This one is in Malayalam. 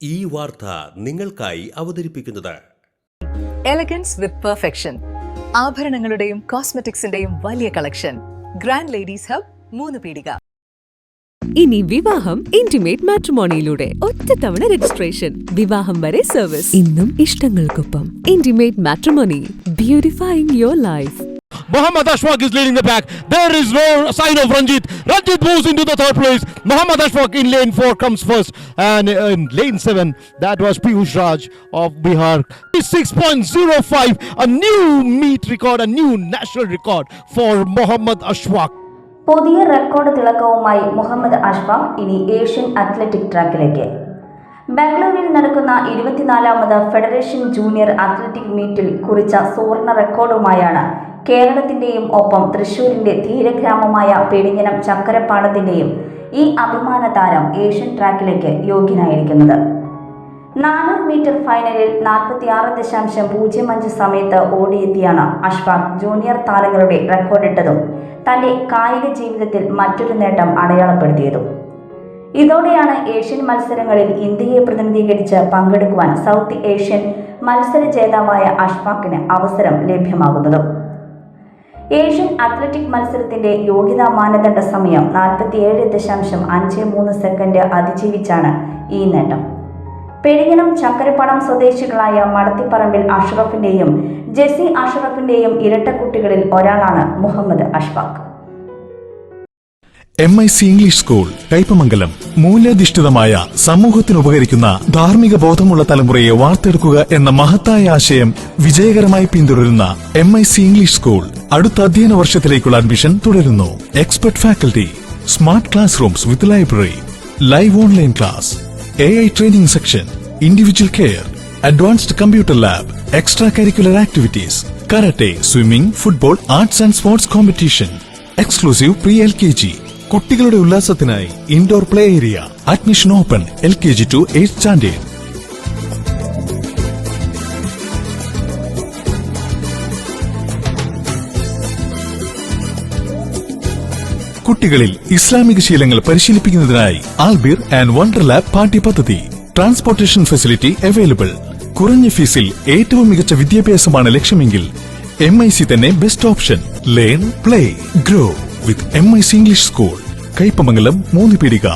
ഈ വാർത്ത നിങ്ങൾക്കായി അവതരിപ്പിക്കുന്നത് എലഗൻസ് വിത്ത് പെർഫെക്ഷൻ, ആഭരണങ്ങളുടെയും കോസ്മെറ്റിക്സിന്റെയും വലിയ കളക്ഷൻ. ഗ്രാൻഡ് ലേഡീസ് ഹബ്, 3 പീടിക. ഇനി വിവാഹം ഇന്റിമേറ്റ് മാട്രിമോണിയിലൂടെ ഒറ്റത്തവണ രജിസ്ട്രേഷൻ, വിവാഹം വരെ സർവീസ്. ഇന്നും ഇഷ്ടങ്ങൾക്കൊപ്പം intimate matrimony, beautifying your life. Mohammad Ashfaq is leading the pack. There is no sign of Ranjit. Ranjit moves into the third place. Mohammad Ashfaq in lane 4 comes first. And in lane 7, that was Piyush Raj of Bihar. 6.05, a new meet record, a new national record for Mohammad Ashfaq. പുതിയ റെക്കോർഡ് തിളക്കവുമായി മുഹമ്മദ് അഷ്ഫാഖ് ഇനി ഏഷ്യൻ അത്ലറ്റിക് ട്രാക്കിലേക്ക്. ബംഗളൂരുവിൽ നടക്കുന്ന 24ാമത് ഫെഡറേഷൻ ജൂനിയർ അത്ലറ്റിക് മീറ്റിൽ കുറിച്ച സുവർണ റെക്കോർഡുമായാണ് കേരളത്തിന്റെയും ഒപ്പം തൃശൂരിന്റെ ധീരഗ്രാമമായ പെരിഞ്ഞനം ചക്കരപ്പാടത്തിന്റെയും ഈ അഭിമാന താരം ഏഷ്യൻ ട്രാക്കിലേക്ക് യോഗ്യനായിരിക്കുന്നത്. 400 മീറ്റർ ഫൈനലിൽ 46.05 സമയത്ത് ഓടിയെത്തിയാണ് അഷ്ഫാഖ് ജൂനിയർ താരങ്ങളുടെ റെക്കോർഡിട്ടതും തന്റെ കായിക ജീവിതത്തിൽ മറ്റൊരു നേട്ടം അടയാളപ്പെടുത്തിയതും. ഇതോടെയാണ് ഏഷ്യൻ മത്സരങ്ങളിൽ ഇന്ത്യയെ പ്രതിനിധീകരിച്ച് പങ്കെടുക്കുവാൻ സൗത്ത് ഏഷ്യൻ മത്സര ജേതാവായ അഷ്ഫാഖിന് അവസരം ലഭ്യമാകുന്നതും. ഏഷ്യൻ അത്ലറ്റിക് മത്സരത്തിന്റെ യോഗ്യതാ മാനദണ്ഡ സമയം 47.53 സെക്കൻഡ് അതിജീവിച്ചാണ് ഈ നേട്ടം. പെരിഞ്ഞനം ചക്കരപ്പാടം സ്വദേശികളായ മടത്തിപ്പറമ്പിൽ അഷ്റഫിന്റെയും ജെസി അഷ്റഫിന്റെയും ഇരട്ടക്കുട്ടികളിൽ ഒരാളാണ് Muhammad Ashfaq. MIC English school Kaipamangalam. മൂല്യാധിഷ്ഠിതമായ സമൂഹത്തിന് ഉപകരിക്കുന്ന ധാർമ്മിക ബോധമുള്ള തലമുറയെ വാർത്തെടുക്കുക എന്ന മഹത്തായ ആശയം വിജയകരമായി പിന്തുടരുന്ന MIC ഇംഗ്ലീഷ് സ്കൂൾ അടുത്ത അധ്യയന വർഷത്തിലേക്കുള്ള അഡ്മിഷൻ തുടരുന്നു. Expert faculty, smart classrooms with library, live online class, AI training section, individual care, advanced computer lab, extracurricular activities, karate, swimming, football, arts and sports competition, exclusive pre LKG. കുട്ടികളുടെ ഉല്ലാസത്തിനായി indoor play area. Admission open LKG to 8th standard. കുട്ടികളിൽ ഇസ്ലാമിക ശീലങ്ങൾ പരിശീലിപ്പിക്കുന്നതിനായി ആൽബിർ ആൻഡ് വണ്ടർ ലാബ് പാഠ്യപദ്ധതി. Transportation facility available. കുറഞ്ഞ ഫീസിൽ ഏറ്റവും മികച്ച വിദ്യാഭ്യാസമാണ് ലക്ഷ്യമെങ്കിൽ MIC തന്നെ best option. Learn, play, grow with MIC English school Kaipamangalam 3 പീടിക.